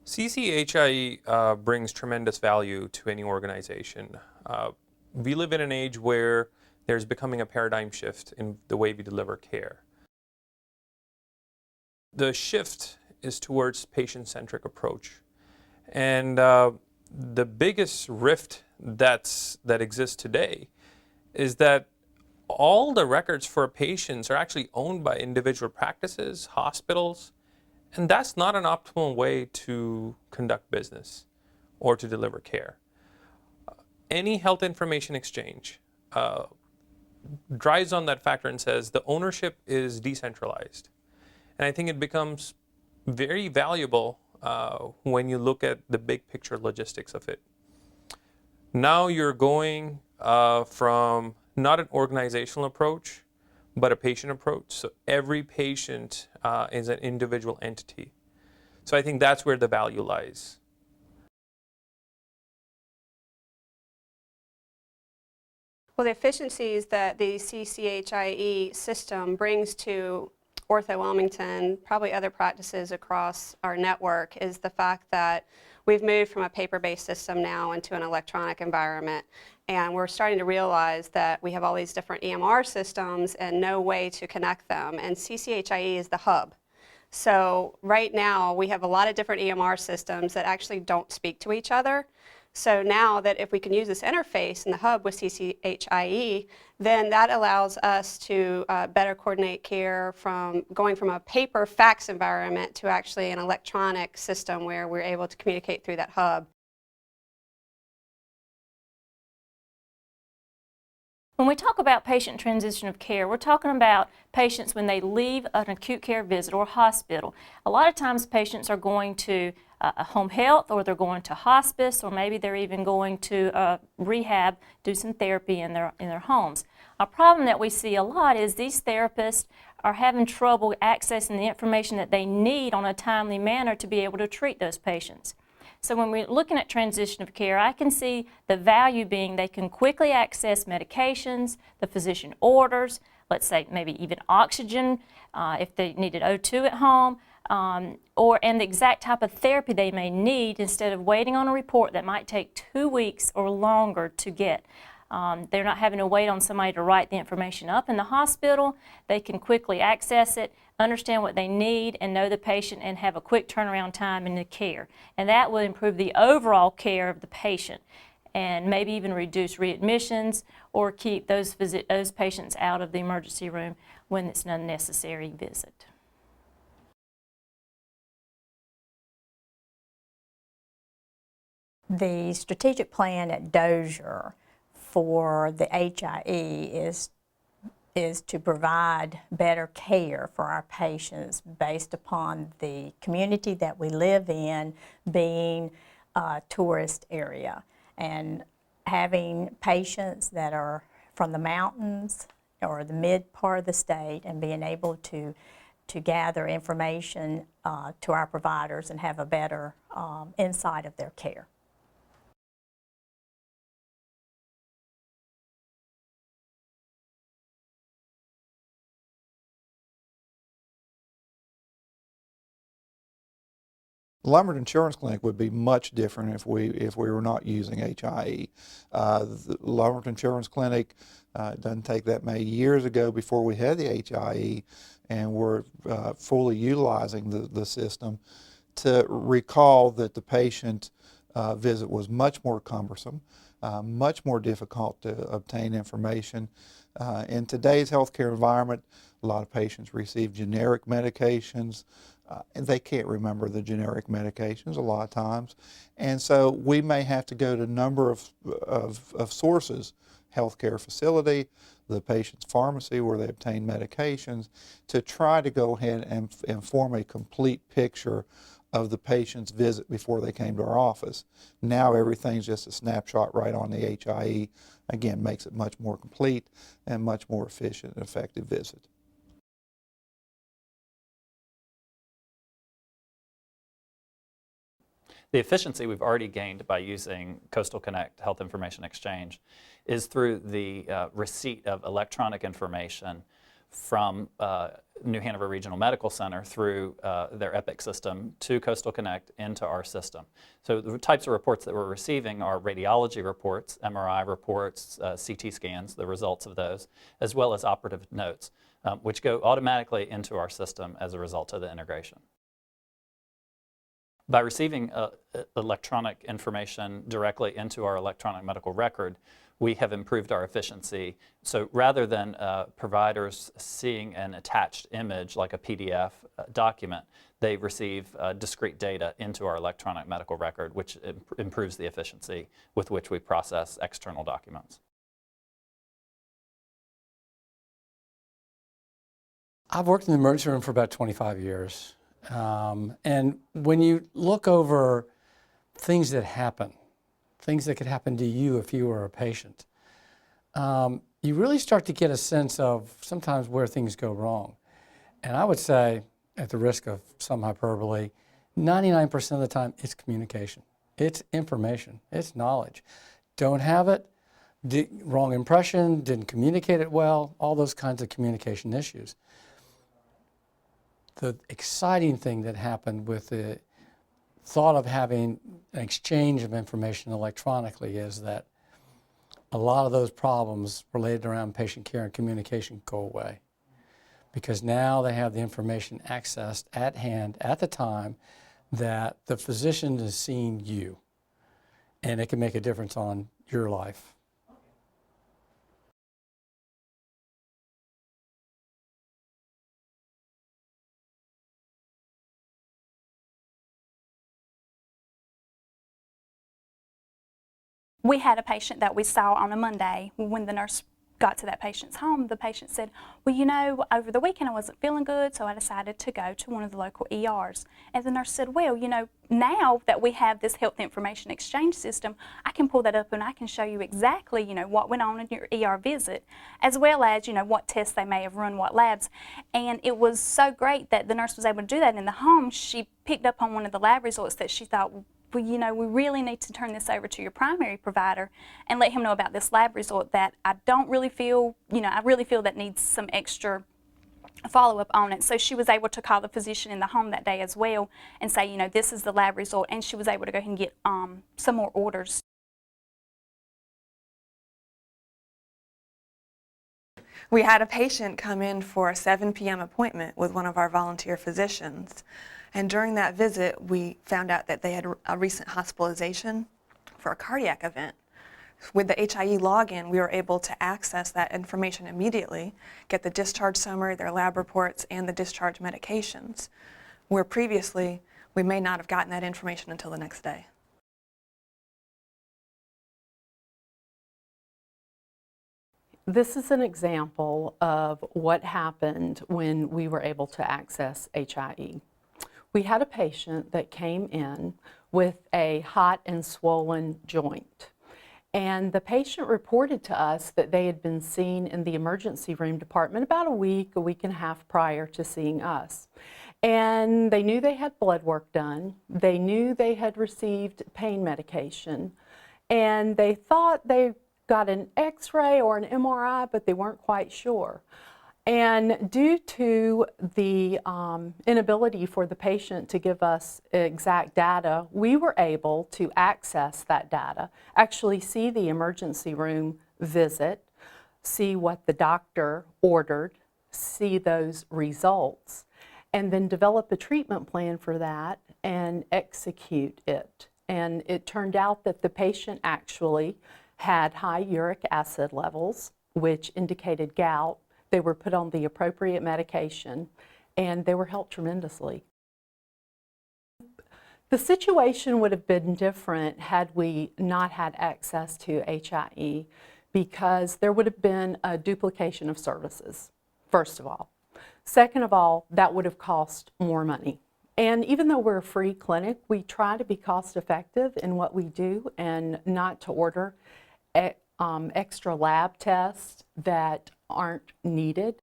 CCHI brings tremendous value to any organization. We live in an age where there's becoming a paradigm shift in the way we deliver care. The shift is towards patient-centric approach. And the biggest rift that exists today is that all the records for patients are actually owned by individual practices, hospitals, and that's not an optimal way to conduct business or to deliver care. Any health information exchange drives on that factor and says the ownership is decentralized. And I think it becomes very valuable when you look at the big picture logistics of it. Now you're going from not an organizational approach, but a patient approach. So every patient is an individual entity. So I think that's where the value lies. Well, the efficiencies that the CCHIE system brings to Ortho Wilmington, probably other practices across our network, is the fact that we've moved from a paper-based system now into an electronic environment. And we're starting to realize that we have all these different EMR systems and no way to connect them. And CCHIE is the hub. So right now we have a lot of different EMR systems that actually don't speak to each other. So now that if we can use this interface in the hub with CCHIE, then that allows us to better coordinate care from going from a paper fax environment to actually an electronic system where we're able to communicate through that hub. When we talk about patient transition of care, we're talking about patients when they leave an acute care visit or hospital. A lot of times patients are going to a home health, or they're going to hospice, or maybe they're even going to rehab, do some therapy in their homes. A problem that we see a lot is these therapists are having trouble accessing the information that they need on a timely manner to be able to treat those patients. So when we're looking at transition of care, I can see the value being they can quickly access medications, the physician orders, let's say maybe even oxygen if they needed O2 at home, and the exact type of therapy they may need instead of waiting on a report that might take 2 weeks or longer to get. They're not having to wait on somebody to write the information up in the hospital. They can quickly access it, understand what they need, and know the patient, and have a quick turnaround time in the care. And that will improve the overall care of the patient, and maybe even reduce readmissions or keep those patients out of the emergency room when it's an unnecessary visit. The strategic plan at Dozier for the HIE is to provide better care for our patients based upon the community that we live in being a tourist area, and having patients that are from the mountains or the mid part of the state and being able to gather information to our providers and have a better insight of their care. The Lumberton Insurance Clinic would be much different if we were not using HIE. The Lumberton Insurance Clinic doesn't take that many years ago before we had the HIE, and we're fully utilizing the system to recall that the patient visit was much more cumbersome, much more difficult to obtain information. In today's healthcare environment, a lot of patients receive generic medications. And they can't remember the generic medications a lot of times. And so we may have to go to a number of sources, healthcare facility, the patient's pharmacy where they obtain medications, to try to go ahead and form a complete picture of the patient's visit before they came to our office. Now everything's just a snapshot right on the HIE. Again, makes it much more complete and much more efficient and effective visit. The efficiency we've already gained by using Coastal Connect Health Information Exchange is through the receipt of electronic information from New Hanover Regional Medical Center through their Epic system to Coastal Connect into our system. So the types of reports that we're receiving are radiology reports, MRI reports, CT scans, the results of those, as well as operative notes, which go automatically into our system as a result of the integration. By receiving electronic information directly into our electronic medical record, we have improved our efficiency. So rather than providers seeing an attached image like a PDF document, they receive discrete data into our electronic medical record, which improves the efficiency with which we process external documents. I've worked in the emergency room for about 25 years. And when you look over things that happen, things that could happen to you if you were a patient, you really start to get a sense of sometimes where things go wrong. And I would say, at the risk of some hyperbole, 99% of the time it's communication. It's information. It's knowledge. Don't have it, wrong impression, didn't communicate it well, all those kinds of communication issues. The exciting thing that happened with the thought of having an exchange of information electronically is that a lot of those problems related around patient care and communication go away, because now they have the information accessed at hand at the time that the physician is seeing you, and it can make a difference on your life. We had a patient that we saw on a Monday. When the nurse got to that patient's home, the patient said, well, you know, over the weekend I wasn't feeling good, so I decided to go to one of the local ERs. And the nurse said, well, you know, now that we have this health information exchange system, I can pull that up and I can show you exactly, you know, what went on in your ER visit, as well as, you know, what tests they may have run, what labs. And it was so great that the nurse was able to do that in the home. She picked up on one of the lab results that she thought, well, you know, we really need to turn this over to your primary provider and let him know about this lab result that I don't really feel, you know, I really feel that needs some extra follow-up on it. So she was able to call the physician in the home that day as well and say, you know, this is the lab result, and she was able to go ahead and get some more orders. We had a patient come in for a 7 p.m. appointment with one of our volunteer physicians. And during that visit, we found out that they had a recent hospitalization for a cardiac event. With the HIE login, we were able to access that information immediately, get the discharge summary, their lab reports, and the discharge medications, where previously we may not have gotten that information until the next day. This is an example of what happened when we were able to access HIE. We had a patient that came in with a hot and swollen joint. And the patient reported to us that they had been seen in the emergency room department about a week and a half prior to seeing us. And they knew they had blood work done. They knew they had received pain medication. And they thought they got an X-ray or an MRI, but they weren't quite sure. And due to the inability for the patient to give us exact data, we were able to access that data, actually see the emergency room visit, see what the doctor ordered, see those results, and then develop a treatment plan for that and execute it. And it turned out that the patient actually had high uric acid levels, which indicated gout. They were put on the appropriate medication, and they were helped tremendously. The situation would have been different had we not had access to HIE, because there would have been a duplication of services, first of all. Second of all, that would have cost more money. And even though we're a free clinic, we try to be cost effective in what we do and not to order extra lab tests that aren't needed.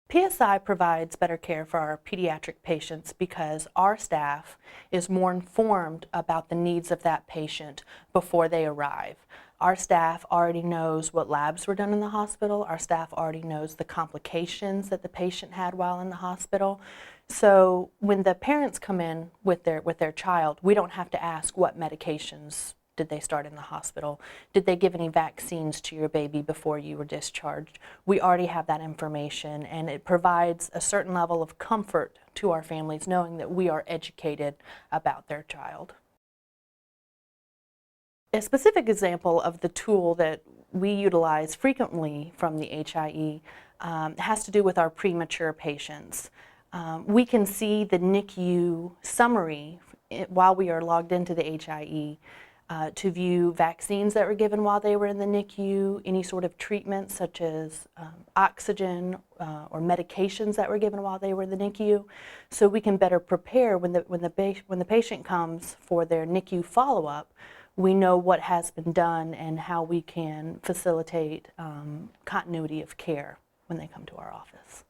PSI provides better care for our pediatric patients because our staff is more informed about the needs of that patient before they arrive. Our staff already knows what labs were done in the hospital. Our staff already knows the complications that the patient had while in the hospital. So when the parents come in with their child, we don't have to ask what medications did they start in the hospital? Did they give any vaccines to your baby before you were discharged? We already have that information, and it provides a certain level of comfort to our families knowing that we are educated about their child. A specific example of the tool that we utilize frequently from the HIE has to do with our premature patients. We can see the NICU summary while we are logged into the HIE to view vaccines that were given while they were in the NICU, any sort of treatment such as oxygen or medications that were given while they were in the NICU, so we can better prepare when the patient comes for their NICU follow-up. We know what has been done and how we can facilitate continuity of care when they come to our office.